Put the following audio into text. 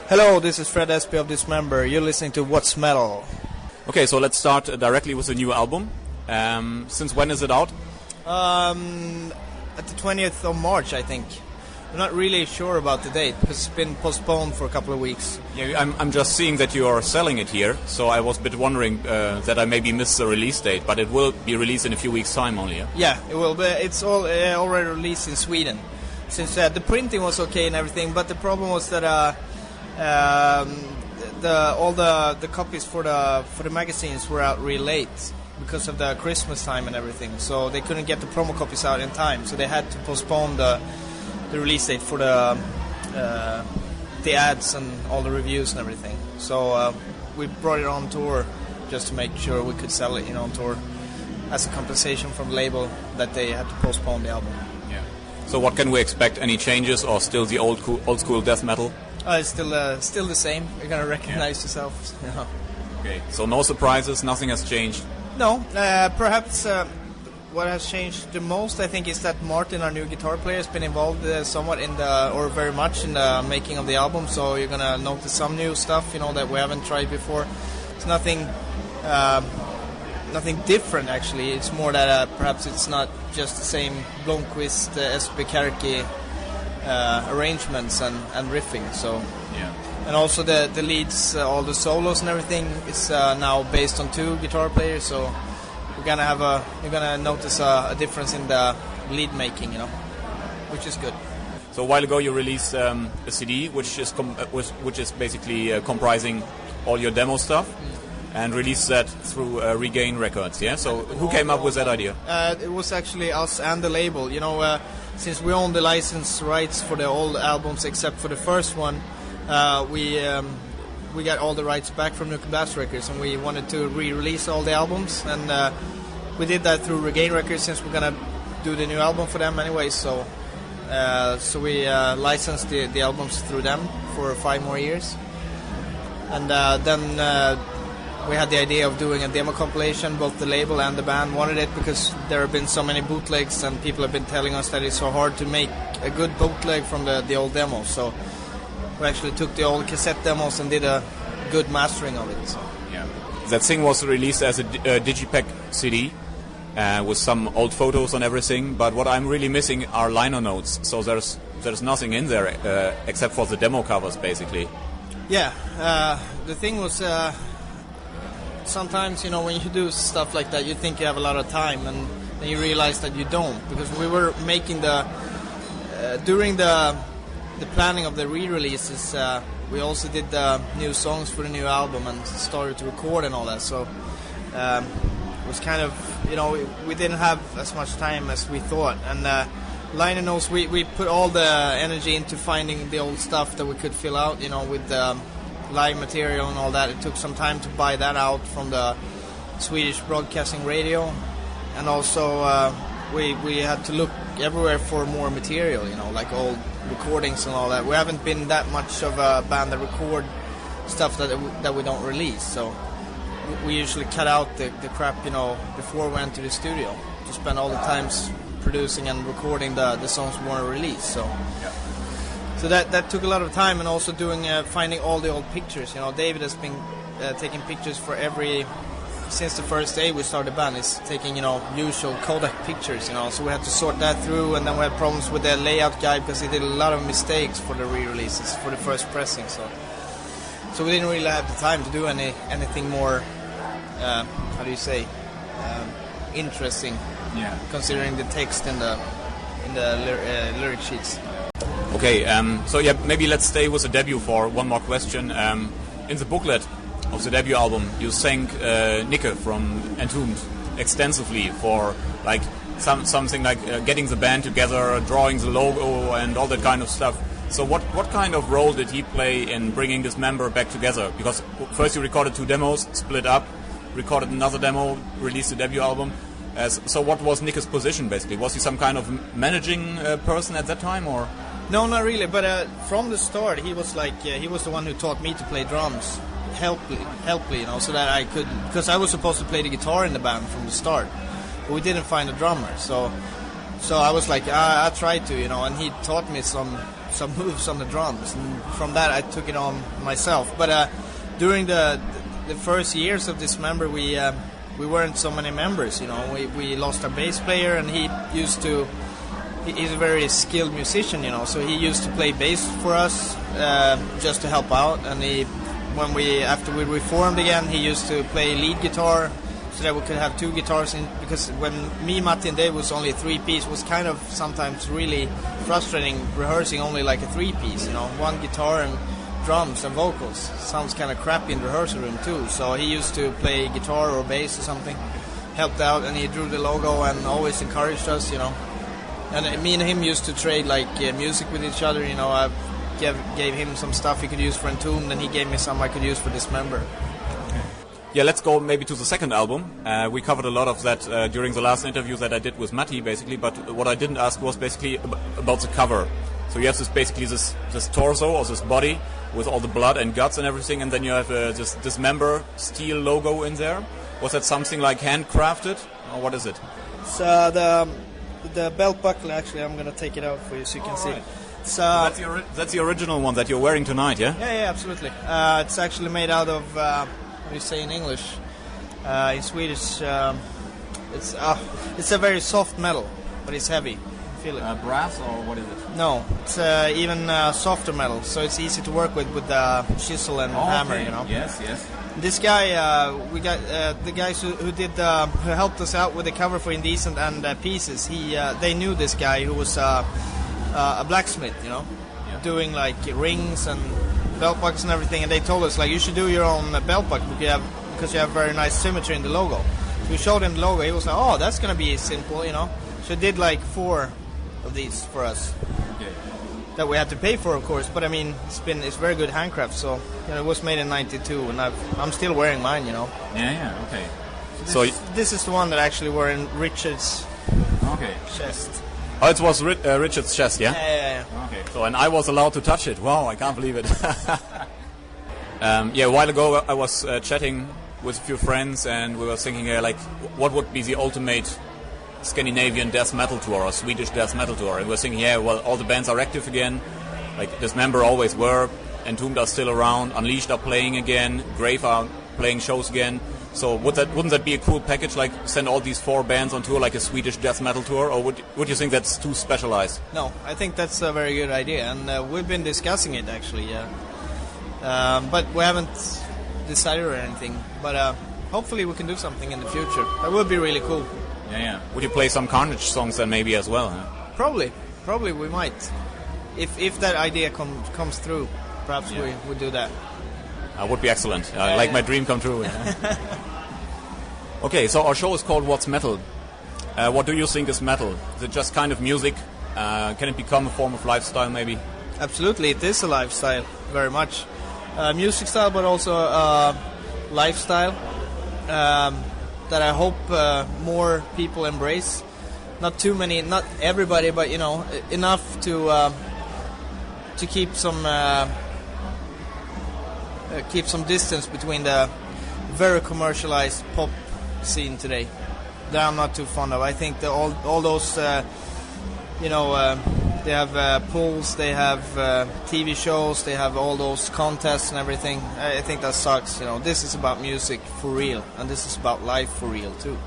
Hello, this is Fred Estby of Dismember. You're listening to What's Metal. Okay, so let's start directly with the new album. Since when is it out? At the 20th of March, I think. I'm not really sure about the date because it's been postponed for a couple of weeks. Yeah, I'm just seeing that you are selling it here, so I was a bit wondering that I maybe missed the release date, but it will be released in a few weeks' time only. Yeah, it will. But it's all already released in Sweden. Since the printing was okay and everything, but the problem was that all the copies for the magazines were out really late because of the Christmas time and everything. So they couldn't get the promo copies out in time. So they had to postpone the release date for the ads and all the reviews and everything. So we brought it on tour just to make sure we could sell it, on tour as a compensation from the label that they had to postpone the album. Yeah. So what can we expect? Any changes or still the old school death metal? It's still the same. You're gonna recognize yourself. Yeah. Okay. So no surprises. Nothing has changed. No. Perhaps what has changed the most, I think, is that Martin, our new guitar player, has been involved somewhat or very much in the making of the album. So you're gonna notice some new stuff, that we haven't tried before. It's nothing different actually. It's more that perhaps it's not just the same Blomqvist, Estby, Kärki arrangements and riffing. So yeah. And also the leads, all the solos and everything is now based on two guitar players. So you're gonna notice a difference in the lead making, which is good. So a while ago you released a CD which is basically comprising all your demo stuff, and released that through Regain Records. Yeah. So who came up with that idea? It was actually us and the label. Since we own the license rights for the old albums except for the first one, we got all the rights back from Nuclear Blast Records, and we wanted to re-release all the albums, and we did that through Regain Records since we're gonna do the new album for them anyway. So we licensed the albums through them for 5 more years, and then we had the idea of doing a demo compilation. Both the label and the band wanted it because there have been so many bootlegs, and people have been telling us that it's so hard to make a good bootleg from the old demos. So we actually took the old cassette demos and did a good mastering of it. So. Yeah. That thing was released as a digipack CD with some old photos and everything. But what I'm really missing are liner notes. So there's nothing in there except for the demo covers, basically. Yeah. The thing was. Sometimes, when you do stuff like that, you think you have a lot of time, and then you realize that you don't, because we were making during the planning of the re-releases, we also did the new songs for the new album and started to record and all that. So it was kind of, we didn't have as much time as we thought, and liner notes, we put all the energy into finding the old stuff that we could fill out, with live material and all that. It took some time to buy that out from the Swedish Broadcasting Radio, and also we had to look everywhere for more material, like old recordings and all that. We haven't been that much of a band that record stuff that we don't release, so we usually cut out the crap, before we went to the studio to spend all the times producing and recording the songs we want to release. So. Yeah. So that took a lot of time, and also finding all the old pictures. David has been taking pictures for since the first day we started the band. Is taking usual Kodak pictures. So we had to sort that through, and then we had problems with the layout guy because he did a lot of mistakes for the re-releases for the first pressing. So we didn't really have the time to do anything more. Interesting. Yeah. Considering the text in the lyric sheets. Okay, so yeah, maybe let's stay with the debut for one more question. In the booklet of the debut album, you thank Nicke from Entombed extensively for like something like getting the band together, drawing the logo, and all that kind of stuff. So what kind of role did he play in bringing Dismember back together? Because first you recorded 2 demos, split up, recorded another demo, released the debut album. So what was Nicke's position basically? Was he some kind of managing person at that time, or? No, not really. But from the start, he was he was the one who taught me to play drums, helpfully, so that I could, because I was supposed to play the guitar in the band from the start, but we didn't find a drummer. So I was like, I tried to, and he taught me some some moves on the drums, and from that I took it on myself. But during the first years of Dismember, we weren't so many members. We lost our bass player, and he used to. He's a very skilled musician, so he used to play bass for us just to help out. And after we reformed again, he used to play lead guitar so that we could have 2 guitars because when me, Matti, and Dave was only a 3-piece, was kind of sometimes really frustrating rehearsing only like a 3-piece. 1 guitar and drums and vocals sounds kind of crappy in the rehearsal room too. So he used to play guitar or bass or something, helped out, and he drew the logo and always encouraged us. And me and him used to trade music with each other. I gave him some stuff he could use for Entombed, and he gave me some I could use for Dismember. Yeah, let's go maybe to the second album. We covered a lot of that during the last interview that I did with Matti, basically. But what I didn't ask was basically about the cover. So you have this torso or this body with all the blood and guts and everything, and then you have this Dismember steel logo in there. Was that something like handcrafted, or what is it? So the belt buckle, actually, I'm going to take it out for you so you can see. Right. That's the original one that you're wearing tonight, yeah? Yeah, absolutely. It's actually made out of, what do you say in English? In Swedish, it's a very soft metal, but it's heavy. Feel it. Brass, or what is it? No, it's even softer metal, so it's easy to work with chisel and hammer, Yes. This guy, we got the guys who helped us out with the cover for Indecent and Pieces. They knew this guy who was a blacksmith, doing like rings and belt buckles and everything. And they told us you should do your own belt buckle because you have very nice symmetry in the logo. So we showed him the logo. He was like, "Oh, that's gonna be simple," So he did 4 of these for us. Okay. That we had to pay for, of course, but I mean, it's very good handcraft. So it was made in '92, and I'm still wearing mine. Yeah. Okay. So this is the one that actually were in Richard's chest. Oh, it was Richard's chest, yeah? Yeah. Okay. So and I was allowed to touch it. Wow, I can't believe it. A while ago I was chatting with a few friends, and we were thinking what would be the ultimate Scandinavian death metal tour or Swedish death metal tour, and we're thinking, all the bands are active again, Dismember always were, Entombed are still around, Unleashed are playing again, Grave are playing shows again. So wouldn't that be a cool package? Send all these 4 bands on tour like a Swedish death metal tour, or would you think that's too specialized? No, I think that's a very good idea, and we've been discussing it actually. But we haven't decided or anything. But hopefully we can do something in the future. That would be really cool. Yeah. Would you play some Carnage songs then maybe as well? Huh? Probably we might. If that idea comes through, perhaps we would do that. Would be excellent. My dream come true. Okay, so our show is called What's Metal? What do you think is metal? Is it just kind of music? Can it become a form of lifestyle maybe? Absolutely, it is a lifestyle, very much. Music style, but also lifestyle. That I hope more people embrace. Not too many, not everybody, but enough to keep some distance between the very commercialized pop scene today that I'm not too fond of. I think that all those they have pools, they have TV shows, they have all those contests and everything. I think that sucks. This is about music for real, and this is about life for real too.